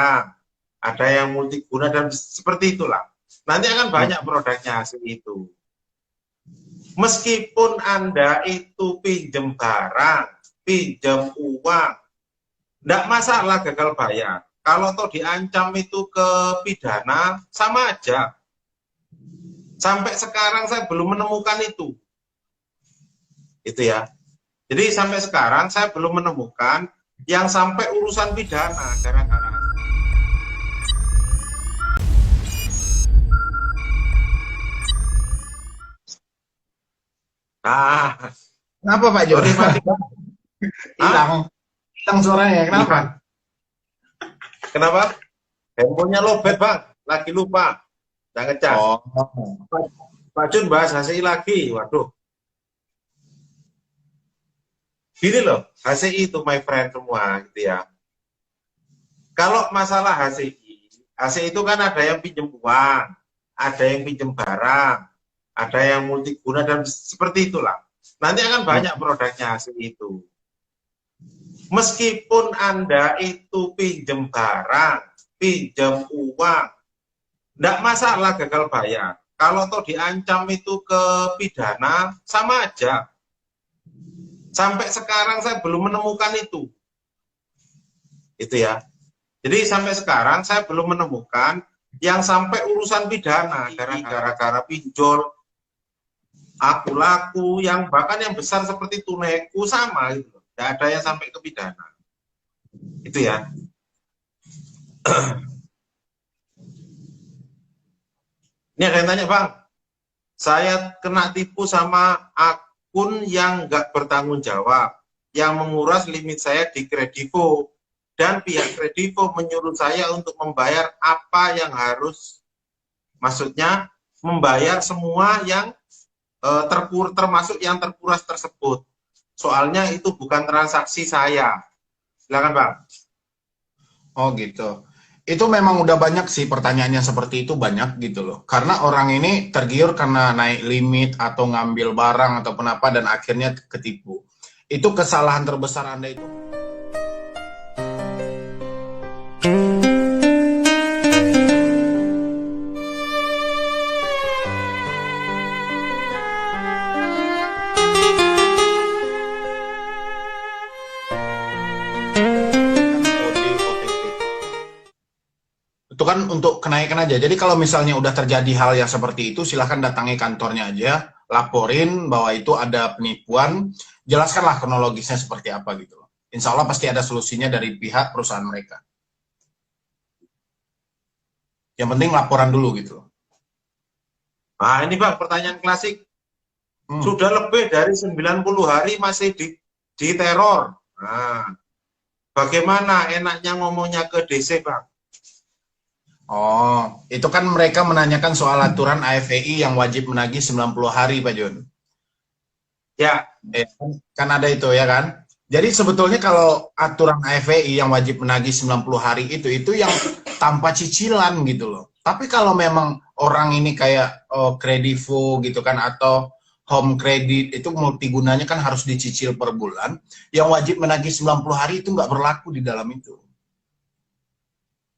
barang, ada yang multiguna, dan seperti itulah. Nanti akan banyak produknya hasil itu. Meskipun Anda itu pinjam barang, pinjam uang, enggak masalah gagal bayar. Kalau toh diancam itu ke pidana, sama aja. Sampai sekarang saya belum menemukan itu. Itu ya. Jadi sampai sekarang saya belum menemukan yang sampai urusan pidana gara-gara. Nah, Kenapa Pak Jo? sorry mati. Hilang suaranya, kenapa? Kenapa? Handphonenya lowbat bang, lagi lupa. Jangan ngecas. Oh, Pak Jun bahas HCI lagi, waduh. Gini loh, HCI itu my friend semua gitu ya. Kalau masalah HCI itu kan ada yang pinjam uang, ada yang pinjam barang, ada yang multiguna, dan seperti itulah. Nanti akan banyak produknya HCI itu. Meskipun Anda itu pinjam barang, pinjam uang, enggak masalah gagal bayar. Kalau toh diancam itu ke pidana, sama aja. Sampai sekarang saya belum menemukan itu. Itu ya. Jadi sampai sekarang saya belum menemukan yang sampai urusan pidana gara-gara pinjol, aku laku, yang bahkan yang besar seperti tunaiku sama gitu. Tidak ada yang sampai ke pidana. Itu ya. Ini ada yang tanya bang, saya kena tipu sama akun yang nggak bertanggung jawab, yang menguras limit saya di Kredivo, dan pihak Kredivo menyuruh saya untuk membayar apa yang harus, maksudnya membayar semua yang termasuk yang terkuras tersebut. Soalnya itu bukan transaksi saya. Silakan bang. oh gitu. Itu memang udah banyak sih pertanyaannya seperti itu, banyak gitu loh. Karena orang ini tergiur karena naik limit atau ngambil barang ataupun apa dan akhirnya ketipu. Itu kesalahan terbesar Anda itu. Itu kan untuk kenaikan aja. Jadi kalau misalnya udah terjadi hal yang seperti itu, silahkan datangi kantornya aja, laporin bahwa itu ada penipuan, jelaskanlah kronologisnya seperti apa gitu loh. Insya Allah pasti ada solusinya dari pihak perusahaan mereka. Yang penting laporan dulu gitu loh. Nah ini bang, pertanyaan klasik. Sudah lebih dari 90 hari masih di teror. Nah, bagaimana enaknya ngomongnya ke DC bang? Oh, itu kan mereka menanyakan soal aturan AFEI yang wajib menagih 90 hari, Pak Jun. Ya. Kan ada itu ya kan? Jadi sebetulnya kalau aturan AFEI yang wajib menagih 90 hari itu yang tanpa cicilan gitu loh. Tapi kalau memang orang ini kayak Kredivo gitu kan atau home credit itu multigunanya kan harus dicicil per bulan, yang wajib menagih 90 hari itu nggak berlaku di dalam itu.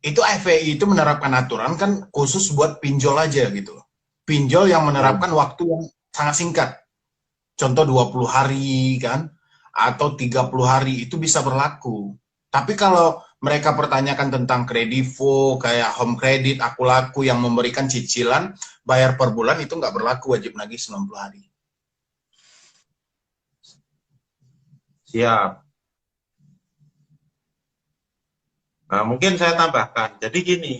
Itu FPI itu menerapkan aturan kan khusus buat pinjol aja gitu loh. Pinjol yang menerapkan waktu yang sangat singkat. Contoh 20 hari kan, atau 30 hari itu bisa berlaku. Tapi kalau mereka pertanyakan tentang Kredivo, kayak home credit, aku laku yang memberikan cicilan, bayar per bulan itu nggak berlaku, wajib nagih 90 hari. Siap. Nah, mungkin saya tambahkan. Jadi gini,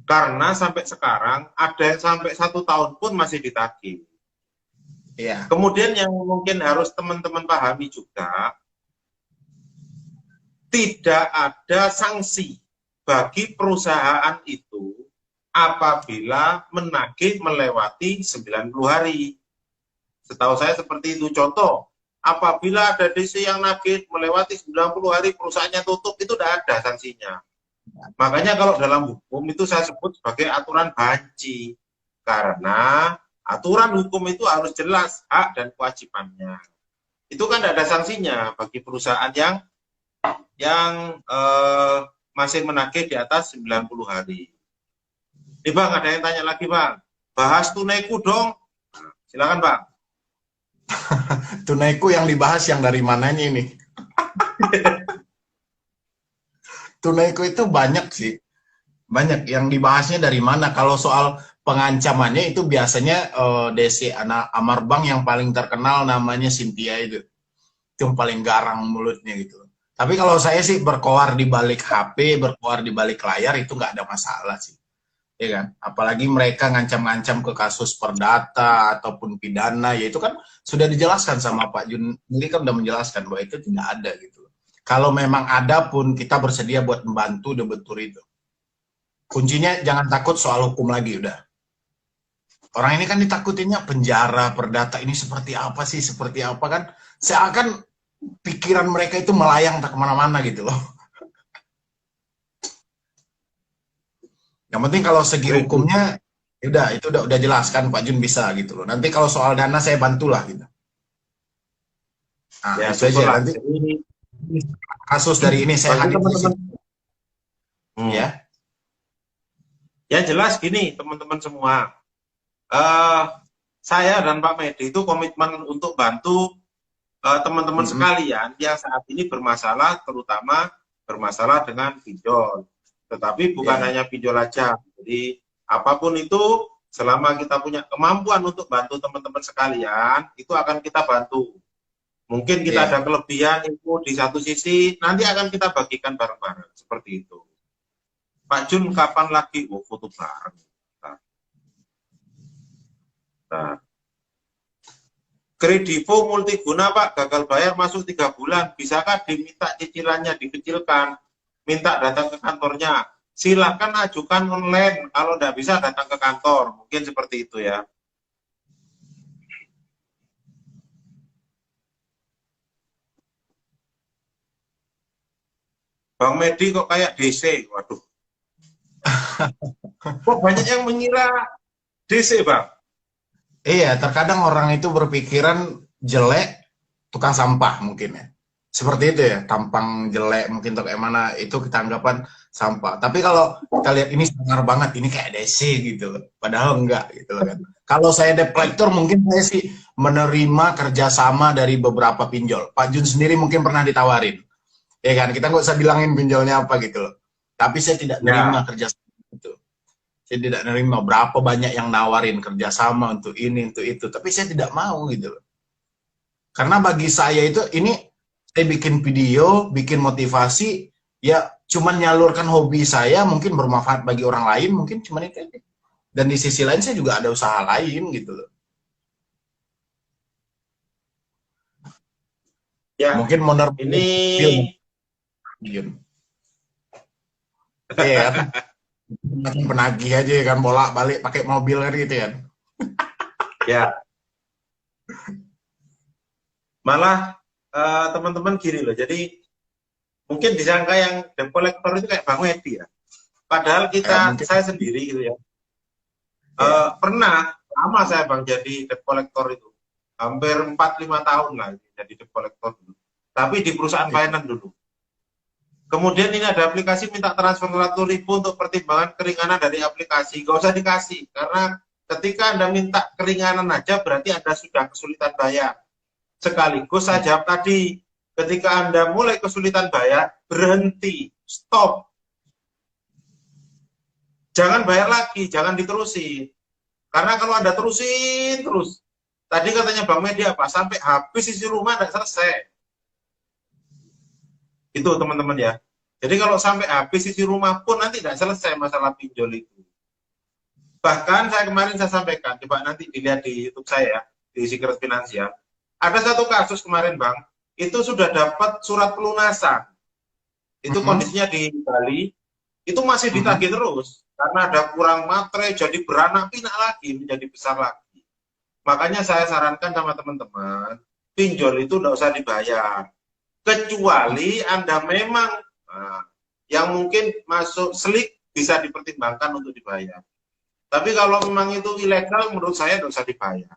karena sampai sekarang ada yang sampai 1 tahun pun masih ditagih. Iya. Kemudian yang mungkin harus teman-teman pahami juga, tidak ada sanksi bagi perusahaan itu apabila menagih melewati 90 hari. Setahu saya seperti itu. Contoh, apabila ada DC yang nagih melewati 90 hari perusahaannya tutup, itu tidak ada sanksinya. Makanya kalau dalam hukum itu saya sebut sebagai aturan banci. Karena aturan hukum itu harus jelas hak dan kewajibannya. Itu kan tidak ada sanksinya bagi perusahaan yang masih menagih di atas 90 hari. Nih Bang, ada yang tanya lagi Bang, bahas tunaiku dong. Nah, silakan Bang. Tunaiku yang dibahas yang dari mananya ini? Tunaiku itu banyak sih. Banyak yang dibahasnya dari mana. Kalau soal pengancamannya itu biasanya DC anak Amarbang yang paling terkenal namanya Cynthia itu. Itu yang paling garang mulutnya gitu. Tapi kalau saya sih berkoar di balik HP, berkoar di balik layar itu nggak ada masalah sih. Ya kan? Apalagi mereka ngancam-ngancam ke kasus perdata ataupun pidana, ya itu kan sudah dijelaskan sama Pak Jun. Ini kan udah menjelaskan bahwa itu tidak ada gitu. Kalau memang ada pun kita bersedia buat membantu debetur itu. Kuncinya jangan takut soal hukum lagi udah. Orang ini kan ditakutinnya penjara, perdata ini seperti apa sih, seperti apa kan. Seakan pikiran mereka itu melayang tak kemana-mana gitu loh. Yang penting kalau segi hukumnya, udah itu udah jelaskan Pak Jun bisa gitu loh. Nanti kalau soal dana saya bantulah gitu. Nah, Ya, itu aja. Nanti kasus dari ini saya hadir teman-teman. Ya. Ya jelas gini teman-teman semua. Saya dan Pak Medi itu komitmen untuk bantu teman-teman sekalian yang saat ini bermasalah, terutama bermasalah dengan pinjol. Tetapi bukan hanya pinjol aja. Jadi apapun itu, selama kita punya kemampuan untuk bantu teman-teman sekalian, itu akan kita bantu. Mungkin kita ada kelebihan itu di satu sisi, nanti akan kita bagikan bareng-bareng. Seperti itu. Pak Jun kapan lagi? Oh, foto bareng. Nah. Kredivo multiguna Pak, gagal bayar masuk 3 bulan. Bisakah diminta cicilannya dikecilkan? Minta datang ke kantornya. Silakan ajukan online. Kalau tidak bisa datang ke kantor. Mungkin seperti itu ya. Bang Medi kok kayak DC? Waduh. Kok banyak yang mengira DC, Bang? Iya, terkadang orang itu berpikiran jelek, tukang sampah mungkin ya. Seperti itu ya, tampang jelek mungkin atau kayak mana, itu kita anggapan sampah. Tapi kalau kita lihat ini sangar banget, ini kayak DC gitu loh. Padahal enggak gitu loh kan. Kalau saya debt collector mungkin saya sih menerima kerjasama dari beberapa pinjol. Pak Jun sendiri mungkin pernah ditawarin. Ya kan, kita nggak usah bilangin pinjolnya apa gitu loh. Tapi saya tidak menerima kerjasama itu. Saya tidak menerima berapa banyak yang nawarin kerjasama untuk ini, untuk itu. Tapi saya tidak mau gitu loh. Karena bagi saya itu, ini saya bikin video, bikin motivasi, ya cuman nyalurkan hobi saya, mungkin bermanfaat bagi orang lain, mungkin cuman itu aja. Dan di sisi lain saya juga ada usaha lain gitu loh. Ya, mungkin mau ini film. Iya kan? Penagih aja kan, bolak-balik pakai mobil kan gitu kan. Ya. Malah teman-teman gini loh, jadi mungkin disangka yang debt collector itu kayak Bang Wedi ya. Padahal saya sendiri gitu ya. Pernah lama saya Bang jadi debt collector itu. Hampir 4-5 tahun lah jadi debt collector dulu. Tapi di perusahaan finance dulu. Kemudian ini ada aplikasi minta transfer 100.000 untuk pertimbangan keringanan dari aplikasi. Gak usah dikasih, karena ketika Anda minta keringanan aja berarti Anda sudah kesulitan bayar. Sekaligus saya jawab tadi, ketika Anda mulai kesulitan bayar, berhenti, stop. Jangan bayar lagi, jangan diterusin. Karena kalau Anda terusin terus, tadi katanya Bang Medi apa? Sampai habis isi rumah tidak selesai. Itu teman-teman ya. Jadi kalau sampai habis isi rumah pun nanti tidak selesai masalah pinjol itu. Bahkan kemarin saya sampaikan, coba nanti dilihat di YouTube saya, di Secret Finansial. Ada satu kasus kemarin Bang, itu sudah dapat surat pelunasan. Itu kondisinya di Bali, itu masih ditagih terus. Karena ada kurang materai, jadi beranak pinak lagi, menjadi besar lagi. Makanya saya sarankan sama teman-teman, pinjol itu tidak usah dibayar. Kecuali Anda memang yang mungkin masuk selik bisa dipertimbangkan untuk dibayar. Tapi kalau memang itu ilegal, menurut saya tidak usah dibayar.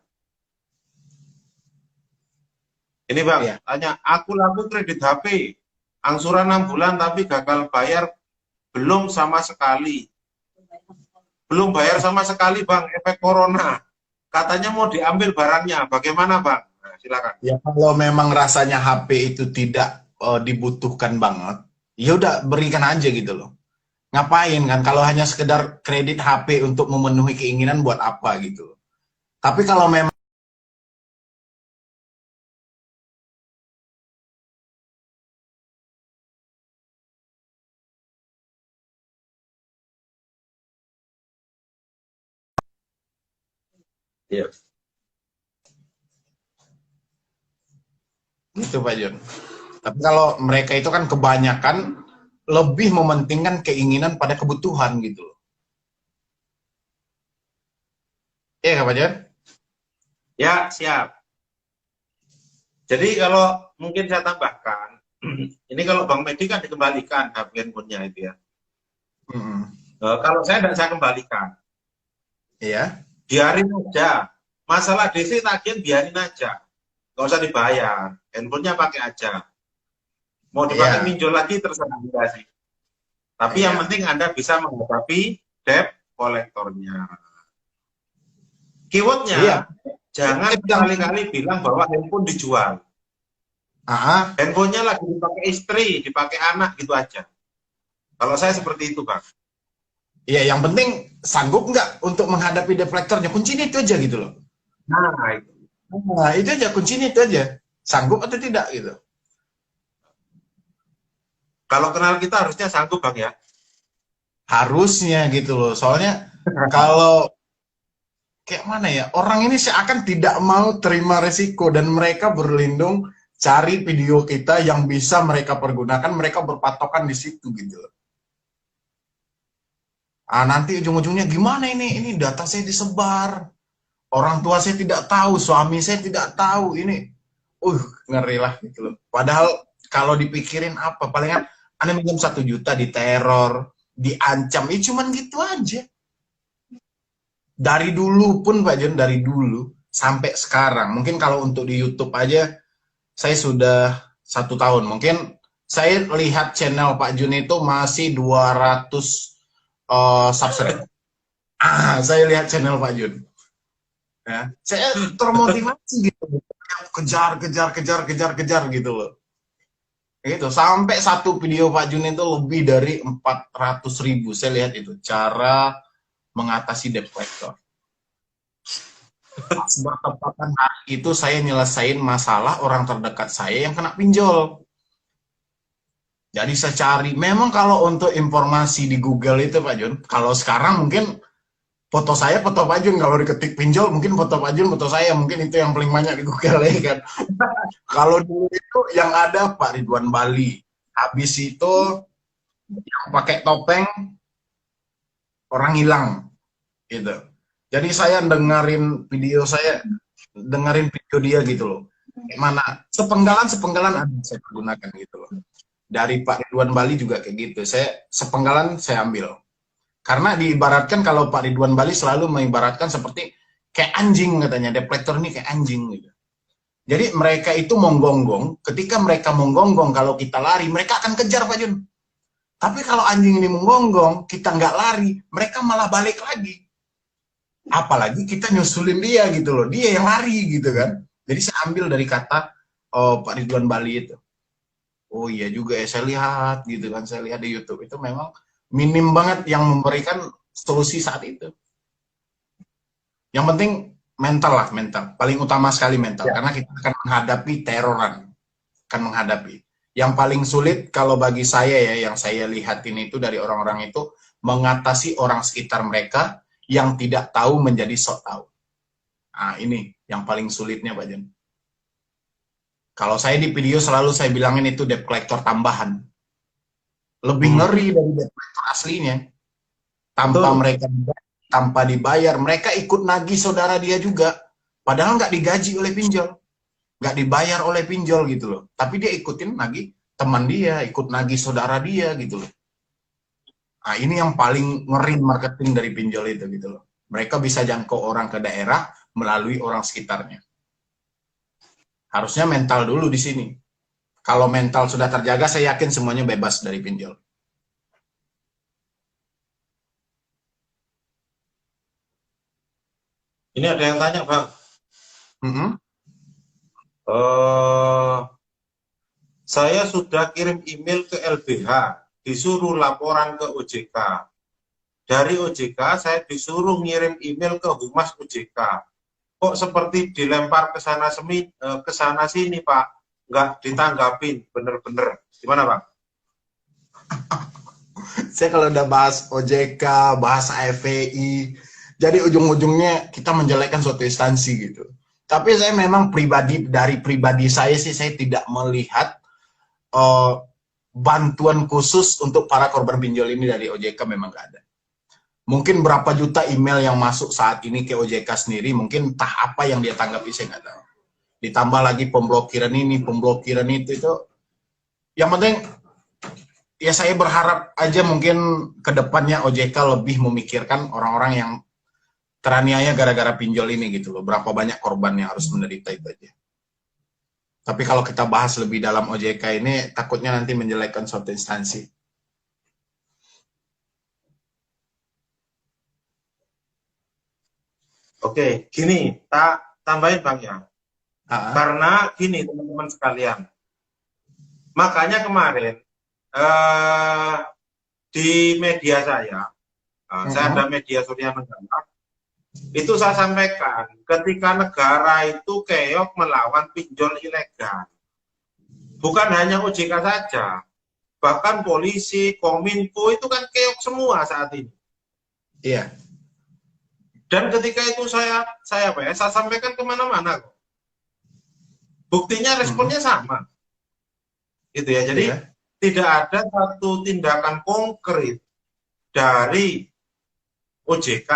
Ini Bang, tanya, aku laku kredit HP, angsuran 6 bulan tapi gagal bayar belum sama sekali. Belum bayar sama sekali, Bang, efek corona. Katanya mau diambil barangnya, bagaimana, Bang? Nah, silakan. Ya kalau memang rasanya HP itu tidak dibutuhkan banget, ya udah berikan aja gitu loh. Ngapain kan kalau hanya sekedar kredit HP untuk memenuhi keinginan buat apa gitu loh. Tapi kalau memang Iya. gitu Pak Jun. Tapi kalau mereka itu kan kebanyakan lebih mementingkan keinginan pada kebutuhan gitu loh. Iya Pak Jun? Ya, siap. Jadi kalau mungkin saya tambahkan, ini kalau Bang Medi kan dikembalikan handphonenya itu ya. Kalau saya tidak saya kembalikan. Iya. Biarin aja. Masalah DC tagihan biarin aja. Nggak usah dibayar. Handphonenya pakai aja. Mau dipakai Iya. pinjol lagi terserah Anda sih. Tapi yang Iya. penting Anda bisa menghadapi debt kolektornya. Keywordnya, Iya. jangan sekali-kali bilang bahwa handphone dijual. Handphonenya lagi dipakai istri, dipakai anak, gitu aja. Kalau saya seperti itu, Bang. Iya, yang penting sanggup nggak untuk menghadapi debt collectornya. Kuncinya itu aja gitu loh. Nah, itu aja kuncinya itu aja. Sanggup atau tidak gitu. Kalau kenal kita harusnya sanggup, Bang ya. Harusnya gitu loh. Soalnya kalau kayak mana ya, orang ini seakan tidak mau terima resiko dan mereka berlindung cari video kita yang bisa mereka pergunakan, mereka berpatokan di situ gitu loh. Nanti ujung-ujungnya gimana ini data saya disebar, orang tua saya tidak tahu, suami saya tidak tahu, ini ngeri lah gitu loh. Padahal kalau dipikirin apa, palingan Anda minjem 1 juta diteror, diancam, ya cuman gitu aja. Dari dulu pun Pak Jun, dari dulu sampai sekarang, mungkin kalau untuk di YouTube aja, saya sudah 1 tahun, mungkin saya lihat channel Pak Jun itu masih 200 subscribe. Saya lihat channel Pak Jun. Ya, saya termotivasi gitu, kejar gitu loh. Gitu, sampai satu video Pak Jun itu lebih dari 400.000. Saya lihat itu cara mengatasi debt collector. Pas bertepatan hari itu saya nyelesain masalah orang terdekat saya yang kena pinjol. Jadi saya cari, memang kalau untuk informasi di Google itu Pak Jun, kalau sekarang mungkin foto saya, foto Pak Jun, kalau diketik pinjol mungkin foto Pak Jun, foto saya, mungkin itu yang paling banyak di Google ya kan. Kalau dulu itu yang ada Pak Ridwan Bali, habis itu yang pakai topeng orang hilang gitu. Jadi saya dengerin video dia gitu loh. Mana sepenggalan ada saya gunakan gitu loh. Dari Pak Ridwan Bali juga kayak gitu. Saya sepenggalan saya ambil. Karena diibaratkan kalau Pak Ridwan Bali selalu mengibaratkan seperti kayak anjing katanya, debt collector ini kayak anjing gitu. Jadi mereka itu menggonggong, ketika mereka menggonggong kalau kita lari, mereka akan kejar Pak Jun. Tapi kalau anjing ini menggonggong, kita nggak lari, mereka malah balik lagi. Apalagi kita nyusulin dia gitu loh, dia yang lari gitu kan. Jadi saya ambil dari kata Pak Ridwan Bali itu. Oh iya juga ya, saya lihat gitu kan, saya lihat di YouTube itu memang minim banget yang memberikan solusi saat itu. Yang penting mental lah, mental. Paling utama sekali mental, karena kita akan menghadapi teroran. Akan menghadapi. Yang paling sulit kalau bagi saya ya, yang saya lihatin itu dari orang-orang itu, mengatasi orang sekitar mereka yang tidak tahu menjadi sok tahu. Nah ini yang paling sulitnya Pak Jen. Kalau saya di video selalu saya bilangin itu debt collector tambahan. Lebih ngeri dari debt collector aslinya. Tanpa dibayar, mereka ikut nagih saudara dia juga. Padahal nggak digaji oleh pinjol. Nggak dibayar oleh pinjol gitu loh. Tapi dia ikutin nagih teman dia, ikut nagih saudara dia gitu loh. Nah ini yang paling ngeri marketing dari pinjol itu gitu loh. Mereka bisa jangkau orang ke daerah melalui orang sekitarnya. Harusnya mental dulu di sini. Kalau mental sudah terjaga, saya yakin semuanya bebas dari pinjol. Ini ada yang tanya, Bang. Mm-mm. Eh, saya sudah kirim email ke LBH, disuruh laporan ke OJK. Dari OJK, saya disuruh ngirim email ke Humas OJK. Kok seperti dilempar ke sana sini, Pak? Nggak ditanggapin, bener-bener. Gimana, Pak? Saya kalau udah bahas OJK, bahas AFVI, jadi ujung-ujungnya kita menjelekkan suatu instansi gitu. Tapi saya memang dari pribadi saya sih, saya tidak melihat uh, bantuan khusus untuk para korban pinjol ini dari OJK, memang nggak ada. Mungkin berapa juta email yang masuk saat ini ke OJK sendiri, mungkin entah apa yang dia tanggapi, saya nggak tahu. Ditambah lagi pemblokiran ini, pemblokiran itu. Yang penting, ya saya berharap aja mungkin ke depannya OJK lebih memikirkan orang-orang yang teraniaya gara-gara pinjol ini gitu loh. Berapa banyak korban yang harus menderita itu aja. Tapi kalau kita bahas lebih dalam OJK ini, takutnya nanti menjelekkan suatu instansi. Oke, gini, tak tambahin Bang ya. Ah, Karena gini teman-teman sekalian, makanya kemarin di media saya ada media Surya Negara, itu saya sampaikan ketika negara itu keok melawan pinjol ilegal. Bukan hanya OJK saja, bahkan polisi, Kominfo itu kan keok semua saat ini. iya. Dan ketika itu saya sampaikan kemana-mana kok. Buktinya responnya sama, gitu ya. Jadi Iya. tidak ada satu tindakan konkret dari OJK.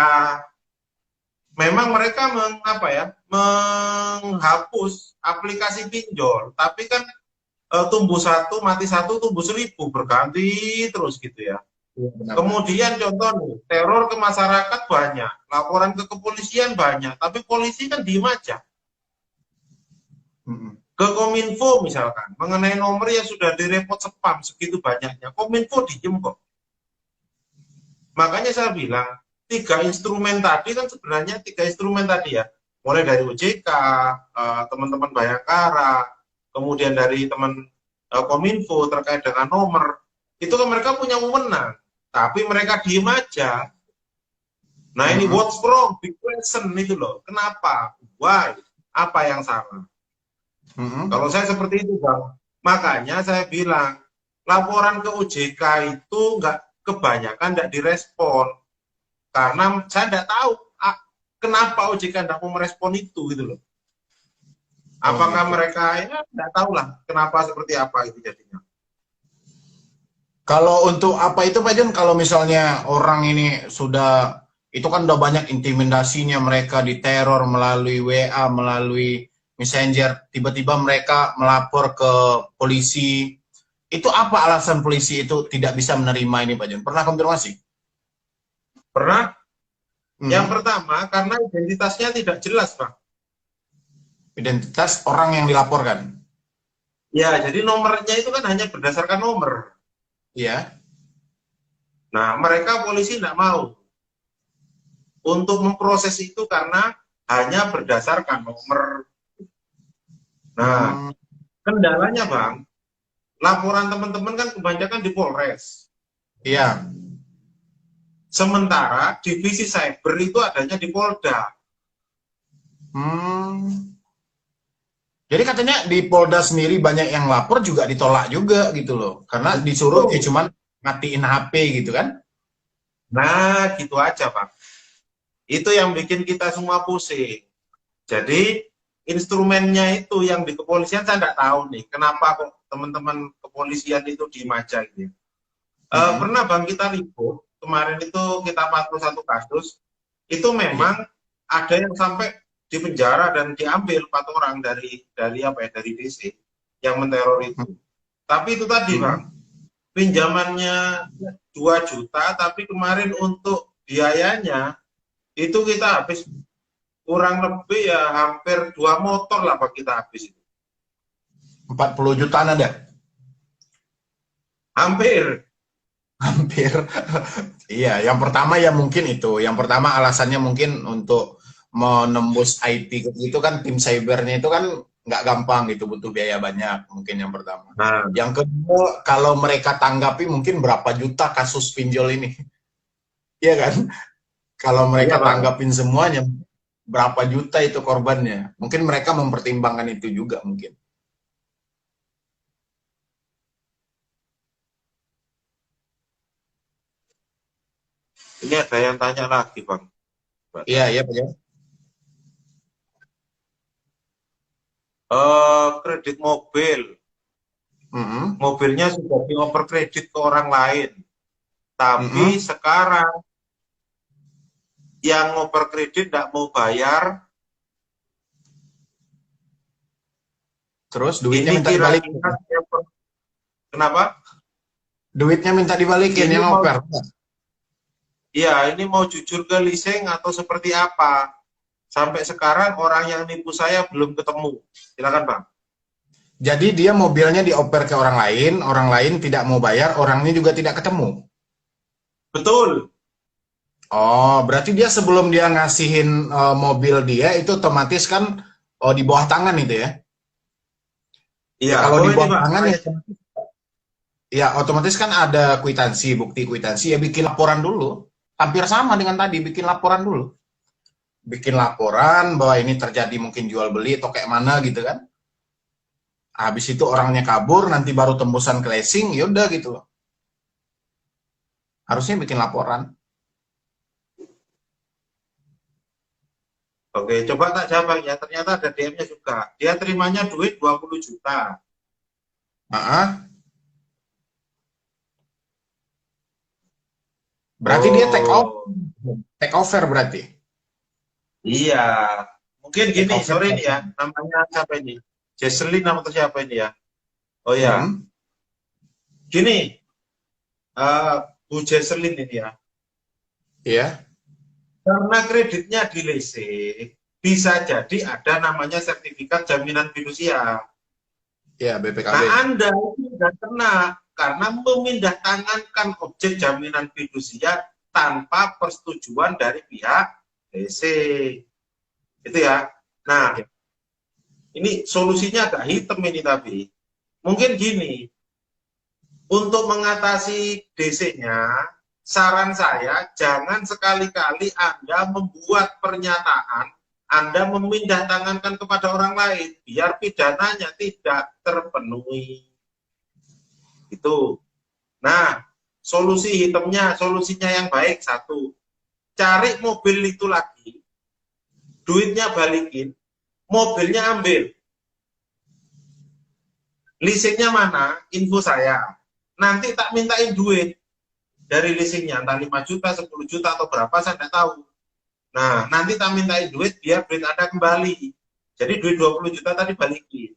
Memang mereka menghapus aplikasi pinjol, tapi kan tumbuh satu mati satu tumbuh seribu, berganti terus gitu ya. Iya, benar-benar. Kemudian contoh nih, teror ke masyarakat banyak, laporan ke kepolisian banyak, tapi polisi kan diem aja. Ke Kominfo misalkan, mengenai nomor yang sudah direpot spam segitu banyaknya, Kominfo diem kok. Makanya saya bilang, tiga instrumen tadi ya, mulai dari OJK, teman-teman Bayangkara, kemudian dari teman Kominfo terkait dengan nomor, itu kan mereka punya wewenang, tapi mereka diem aja. Nah ini what's wrong, big question itu loh, kenapa, why, apa yang salah? Kalau saya seperti itu Bang, makanya saya bilang, laporan ke OJK itu kebanyakan nggak direspon, karena saya nggak tahu kenapa OJK nggak mau merespon itu gitu loh. Apakah gitu. mereka ya nggak tahu lah kenapa seperti apa itu jadinya. Kalau untuk apa itu Pak Jun, kalau misalnya orang ini sudah, itu kan udah banyak intimidasinya, mereka diteror melalui WA, melalui Messenger, tiba-tiba mereka melapor ke polisi. Itu apa alasan polisi itu tidak bisa menerima ini Pak Jun? Pernah konfirmasi? Pernah. Yang Hmm. pertama karena identitasnya tidak jelas Pak. Identitas orang yang dilaporkan. Ya jadi nomornya itu kan hanya berdasarkan nomor. Iya. Nah mereka polisi nggak mau untuk memproses itu karena hanya berdasarkan nomor. Nah Hmm. kendalanya Bang, laporan teman-teman kan kebanyakan di Polres. Iya. Sementara divisi cyber itu adanya di Polda. Hmm. Jadi katanya di Polda sendiri banyak yang lapor juga ditolak juga gitu loh. Karena disuruh ya cuman matiin HP gitu kan. Nah, gitu aja, Pak. Itu yang bikin kita semua pusing. Jadi, instrumennya itu yang di kepolisian saya nggak tahu nih, kenapa kok teman-teman kepolisian itu diem aja gitu. Mm-mm. Pernah Bang kita ribut, kemarin itu kita 41 kasus, itu Iya. memang ada yang sampai di penjara dan diambil 4 orang dari DC yang menteror itu. Tapi itu tadi Bang, Mm-mm. pinjamannya 2 juta, tapi kemarin untuk biayanya itu kita habis kurang lebih ya hampir 2 motor lah Pak kita habis itu. 40 jutaan ada. Hampir. Hampir. Iya, yang pertama ya mungkin itu. Yang pertama alasannya mungkin untuk menembus IT itu kan tim cybernya itu kan nggak gampang gitu, butuh biaya banyak mungkin yang pertama. Nah, Yang kedua, kalau mereka tanggapi mungkin berapa juta kasus pinjol ini, iya kan? Kalau iya mereka Bang. tanggapin semuanya, berapa juta itu korbannya? Mungkin mereka mempertimbangkan itu juga mungkin. Ini ada yang tanya lagi Bang. Coba Iya, tanya. iya, Pak. Kredit mobil. Mm-mm. Mobilnya sudah dioper kredit ke orang lain. Tapi Mm-mm. sekarang yang ngoper kredit tidak mau bayar, Terus duitnya ini minta dibalikin. kira-kira kenapa? Duitnya minta dibalikin Ini yang mau, oper. ya ini mau jujur ke leasing atau seperti apa? Sampai sekarang orang yang nipu saya belum ketemu. Silakan Bang. Jadi dia mobilnya dioper ke orang lain tidak mau bayar, orangnya juga tidak ketemu. Betul. Oh, berarti dia sebelum dia ngasihin mobil dia itu otomatis kan di bawah tangan itu ya. Ya Iya, kalau oh di ini bawah Pak, tangan saya ya otomatis kan ada kwitansi, bukti kwitansi ya bikin laporan dulu. Hampir sama dengan tadi, bikin laporan dulu. Bikin laporan bahwa ini terjadi mungkin jual beli atau kayak mana gitu kan. Habis itu orangnya kabur, nanti baru tembusan ke leasing, ya udah gitu loh. Harusnya bikin laporan. oke, coba tak jawab ya. Ternyata ada DM-nya juga. Dia terimanya duit 20 juta. Nah, berarti dia Oh, take over berarti. iya. Mungkin Take gini, over. sorry nih ya. Namanya siapa ini? Jesselyn atau siapa ini ya? Oh ya, Hmm, gini. eh, Bu Jesselyn ini ya. iya, Karena kreditnya di leasing, bisa jadi ada namanya sertifikat jaminan fidusia. iya BPKB. Nah, Anda itu tidak kena karena memindahtangankan objek jaminan fidusia tanpa persetujuan dari pihak leasing. Itu ya. Nah, Iya. ini solusinya agak hitam ini tapi. Mungkin gini, untuk mengatasi DC-nya, saran saya jangan sekali-kali Anda membuat pernyataan Anda memindahtangankan kepada orang lain biar pidananya tidak terpenuhi. Itu. Nah, solusi hitamnya, solusinya yang baik satu, cari mobil itu lagi, duitnya balikin, mobilnya ambil, leasingnya mana, info saya, nanti tak mintain duit dari leasingnya, entah 5 juta, 10 juta, atau berapa, saya tidak tahu. Nah, nanti tak mintain duit, biar duit Anda kembali. Jadi duit 20 juta tadi balikin.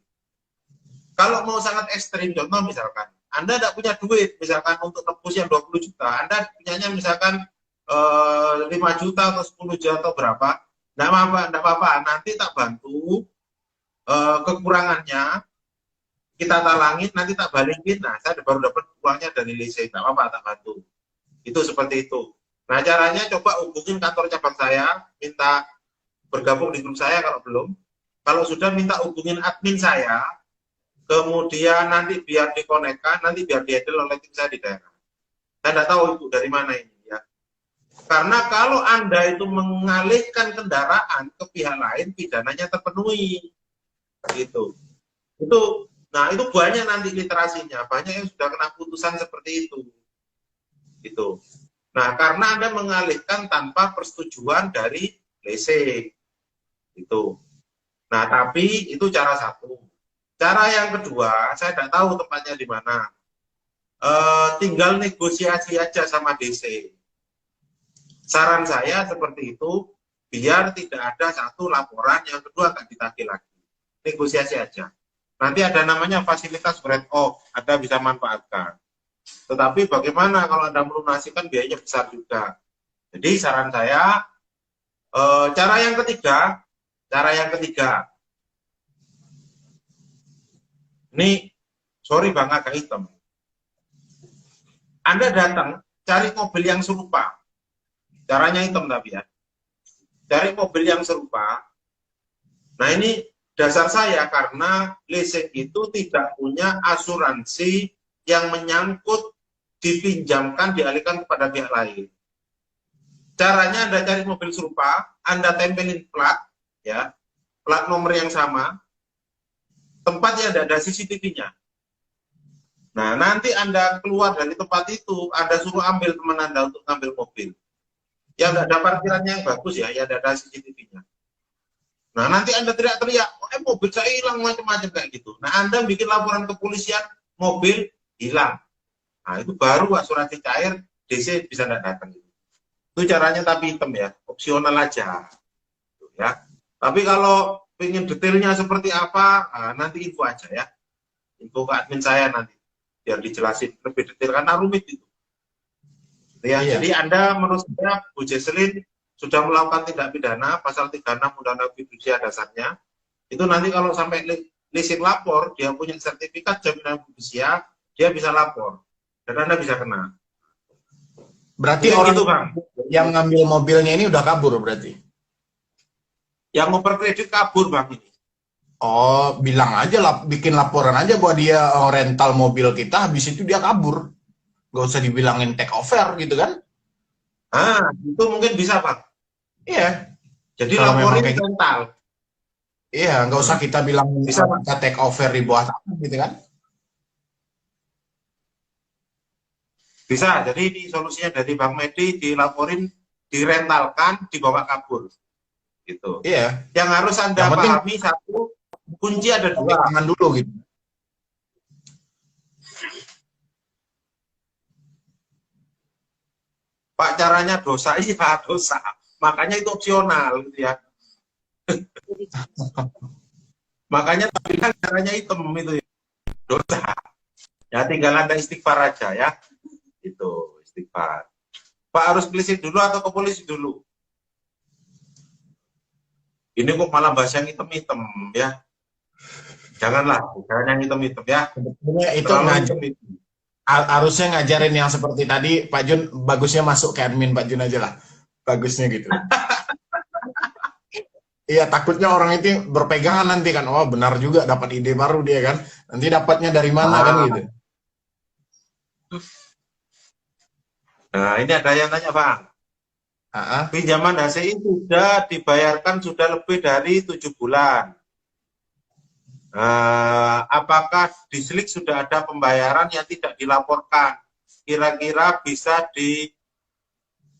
Kalau mau sangat ekstrim, contoh misalkan, Anda tidak punya duit, misalkan untuk tebus yang 20 juta, Anda punyanya misalkan 5 juta atau 10 juta atau berapa, tidak apa-apa, nanti tak bantu kekurangannya, kita talangin, nanti tak balikin, nah saya baru dapat uangnya dari leasing, tidak apa-apa, tak bantu. Itu seperti itu. Nah, caranya coba hubungin kantor cabang saya, minta bergabung di grup saya kalau belum. Kalau sudah, minta hubungin admin saya, kemudian nanti biar dikonekkan, nanti biar dihandle oleh tim saya di daerah. Saya tidak tahu itu dari mana ini ya. Karena kalau Anda itu mengalihkan kendaraan ke pihak lain, pidananya terpenuhi. Gitu. Nah, itu banyak nanti literasinya, banyak yang sudah kena putusan seperti itu. Gitu. Nah, karena Anda mengalihkan tanpa persetujuan dari leasing. Itu. Nah, tapi itu cara satu. Cara yang kedua, saya tidak tahu tempatnya di mana. Tinggal negosiasi aja sama DC. Saran saya seperti itu, biar tidak ada satu laporan, yang kedua nggak ditagih lagi. Negosiasi aja. Nanti ada namanya fasilitas write off, Anda bisa manfaatkan. Tetapi bagaimana kalau Anda melunasikan, biayanya besar juga. Jadi saran saya, cara yang ketiga, ini sorry Bang, agak hitam. Anda datang cari mobil yang serupa, caranya hitam tapi ya. cari mobil yang serupa. Nah ini dasar saya karena leasing itu tidak punya asuransi yang menyangkut dipinjamkan dialihkan kepada pihak lain. Caranya Anda cari mobil serupa, Anda tempelin plat, ya, plat nomor yang sama, tempatnya ada CCTV-nya. Nah, nanti Anda keluar dari tempat itu, Anda suruh ambil teman Anda untuk ngambil mobil. Yang nggak ada parkirannya yang bagus ya, ya ada CCTV-nya. Nah, nanti Anda teriak-teriak, mobil saya hilang, macam-macam kayak gitu. Nah, Anda bikin laporan ke polisian, mobil hilang. Nah, itu baru asuransi cair, DC bisa nggak datang. Itu caranya tapi hitam ya, opsional aja. Ya. Tapi kalau ingin detailnya seperti apa, nanti info aja ya. Info ke admin saya nanti. Biar dijelasin lebih detail, karena rumit itu. Ya, iya. Jadi Anda menurut saya, Bu Jesselyn sudah melakukan tindak pidana, pasal 36 Undang-Undang Fidusia dasarnya. Itu nanti kalau sampai leasing lapor, dia punya sertifikat jaminan fidusia, dia bisa lapor. Dan Anda bisa kena. Berarti orang itu, Bang, yang ngambil mobilnya ini udah kabur berarti? Yang memperkredit kabur, Bang, ini. Oh, bilang aja lah, bikin laporan aja bahwa dia rental mobil kita, habis itu dia kabur. Gak usah dibilangin take over gitu kan? Itu mungkin bisa, Pak. Iya. Jadi laporin rental. Iya, nggak usah kita bilang bisa kita take over di bawah tanah gitu kan? Bisa, jadi ini solusinya dari Bang Medi, dilaporin, direntalkan, dibawa kabur. Gitu. Iya. Yang harus Anda pahami, satu, kunci ada dua. Tangan dulu gitu. Pak, caranya dosa, iya dosa. Makanya itu opsional gitu ya. Makanya tapi kan caranya hitam itu ya. Dosa. Ya tinggal Anda istighfar aja ya. Itu istighfar. Pak harus polisi dulu atau ke polisi dulu? Ini kok malah bahasa yang hitam-hitam ya. Janganlah, jangan yang hitam-hitam ya. Sebetulnya itu harusnya ngajarin yang seperti tadi, Pak Jun, bagusnya masuk ke admin Pak Jun aja lah. Bagusnya gitu. Iya, takutnya orang itu berpegangan nanti kan, oh benar juga dapat ide baru dia kan. Nanti dapatnya dari mana kan gitu. Nah, ini ada yang tanya, Bang. Pinjaman HCI sudah dibayarkan sudah lebih dari 7 bulan. Apakah di Slik sudah ada pembayaran yang tidak dilaporkan? Kira-kira bisa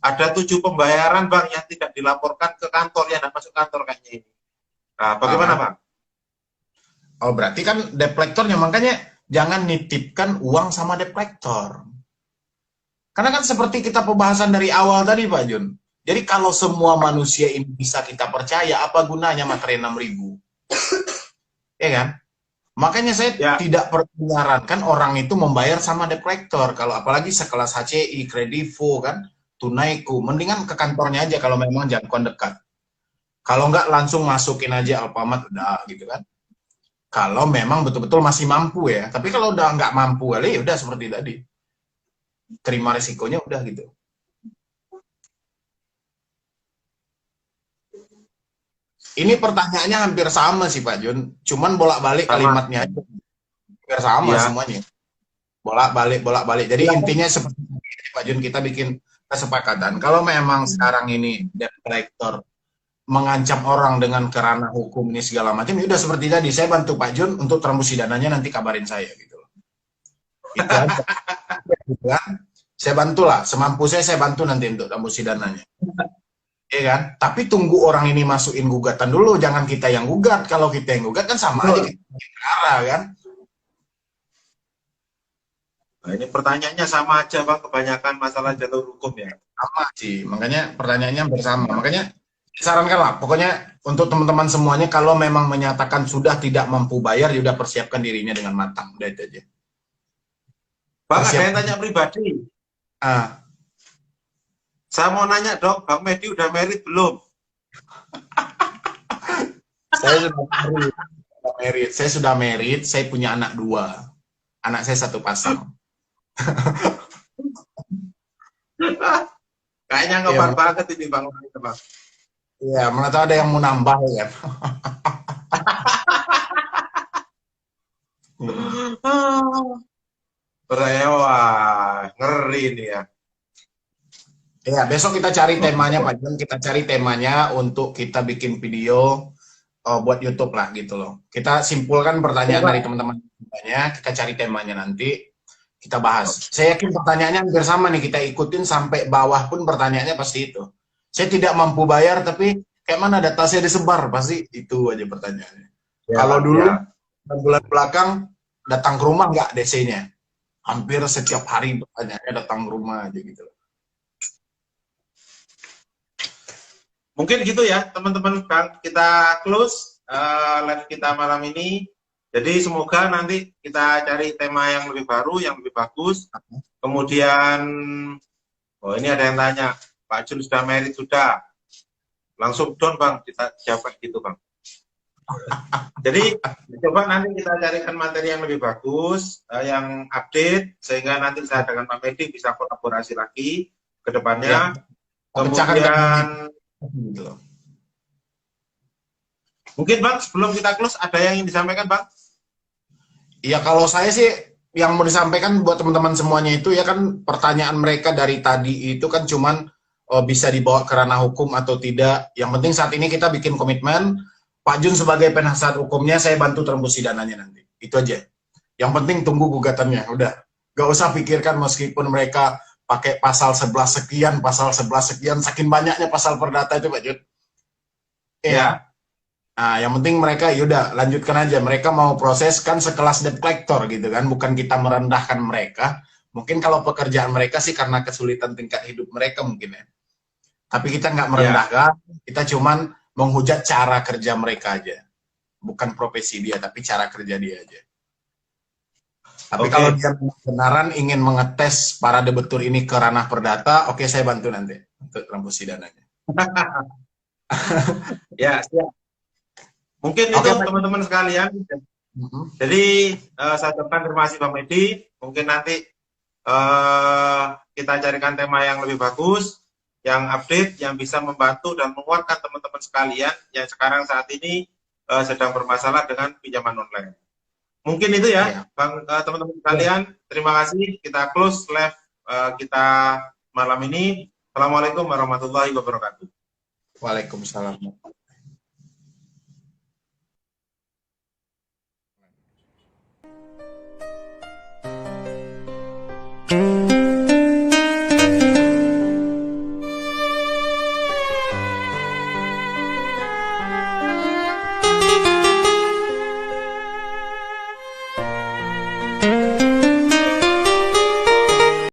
ada 7 pembayaran, Bang, yang tidak dilaporkan ke kantor, yang tidak masuk kantor kayaknya ini. Nah, bagaimana, Bang? Oh, berarti kan deplektornya, makanya jangan nitipkan uang sama deplektor. Karena kan seperti kita pembahasan dari awal tadi, Pak Jun. Jadi kalau semua manusia ini bisa kita percaya, apa gunanya materai 6.000? Ya kan? Makanya saya tidak pernah menyarankan orang itu membayar sama deplektor. Kalau apalagi sekelas HCI, Kredivo kan, Tunaiku, mendingan ke kantornya aja kalau memang jangkauan dekat. Kalau enggak langsung masukin aja Alfamart udah gitu kan. Kalau memang betul-betul masih mampu ya. Tapi kalau udah nggak mampu kali, udah seperti tadi. Terima resikonya udah gitu. Ini pertanyaannya hampir sama sih Pak Jun, cuman bolak-balik kalimatnya aja. Hampir sama semuanya. Bolak-balik. Jadi intinya seperti Pak Jun, kita bikin kesepakatan. Kalau memang sekarang ini debt collector mengancam orang dengan kerana hukum ini segala macam, ya udah seperti tadi, saya bantu Pak Jun untuk transfusi dananya, nanti kabarin saya gitu. Itu aja. Gitu kan? Saya bantulah, semampu saya bantu nanti untuk transfusi dananya. Iya kan? Tapi tunggu orang ini masukin gugatan dulu, jangan kita yang gugat. Kalau kita yang gugat kan sama aja kita negara kan. Nah, ini pertanyaannya sama aja, Bang, kebanyakan masalah jalur hukum ya. Sama sih, makanya pertanyaannya bersama. Makanya sarankanlah, pokoknya untuk teman-teman semuanya, kalau memang menyatakan sudah tidak mampu bayar, ya udah persiapkan dirinya dengan matang. Udah itu aja. Bang, ada yang tanya pribadi. Saya mau nanya dong, Bang Medi udah married belum? Saya sudah married. Saya sudah married, saya punya anak 2. Anak saya 1 pasang. Kayaknya ngebar banget ini Bang. Ya, mana tahu ada yang mau nambah ya kan. Mm-mm. Berewah, ngeri nih ya. Ya, besok kita cari temanya Pak Jon, kita cari temanya untuk kita bikin video buat YouTube lah gitu loh. Kita simpulkan Ya, pertanyaan dari Pak. teman-teman semuanya, kita cari temanya nanti, kita bahas. Saya yakin pertanyaannya hampir sama nih, kita ikutin sampai bawah pun pertanyaannya pasti itu. Saya tidak mampu bayar, tapi kayak mana data saya disebar, pasti itu aja pertanyaannya. Ya, Kalau dulu, ya. bulan belakang, datang ke rumah nggak DC-nya? Hampir setiap hari pertanyaannya datang ke rumah aja gitu. Mungkin gitu ya, teman-teman. Kita close live kita malam ini. Jadi semoga nanti kita cari tema yang lebih baru, yang lebih bagus. Kemudian, oh ini ada yang tanya, Pak Jun sudah merit sudah? Langsung down Bang, kita jawab gitu Bang. Jadi coba nanti kita carikan materi yang lebih bagus, yang update, sehingga nanti saya dengan Pak Medi bisa kolaborasi lagi ke depannya. Ya, Kemudian, gitu. mungkin Bang, sebelum kita close, ada yang ingin disampaikan Bang? Ya kalau saya sih yang mau disampaikan buat teman-teman semuanya itu ya kan pertanyaan mereka dari tadi itu kan cuman bisa dibawa ke ranah hukum atau tidak. Yang penting saat ini kita bikin komitmen, Pak Jun sebagai penasihat hukumnya saya bantu tembusi dananya nanti. Itu aja. Yang penting tunggu gugatannya, udah. Gak usah pikirkan meskipun mereka pakai pasal 11 sekian, pasal 11 sekian, saking banyaknya pasal perdata itu Pak Jun. Ya. Nah, yang penting mereka yaudah lanjutkan aja. Mereka mau proses kan sekelas debt collector gitu kan, bukan kita merendahkan mereka. Mungkin kalau pekerjaan mereka sih karena kesulitan tingkat hidup mereka mungkin ya. Tapi kita nggak Ya. merendahkan, kita cuman menghujat cara kerja mereka aja. Bukan profesi dia, tapi cara kerja dia aja. Tapi kalau Oke. dia benaran ingin mengetes para debitur ini ke ranah perdata, oke saya bantu nanti untuk tembusi dananya. Ya, siap. Mungkin itu Oke, Pak. teman-teman sekalian. Jadi saya ucapkan terima kasih Bang Medi. Mungkin nanti kita carikan tema yang lebih bagus, yang update, yang bisa membantu dan menguatkan teman-teman sekalian yang sekarang saat ini sedang bermasalah dengan pinjaman online. Mungkin itu ya, Bang, teman-teman sekalian. Terima kasih. Kita close live kita malam ini. Assalamualaikum warahmatullahi wabarakatuh. Waalaikumsalam.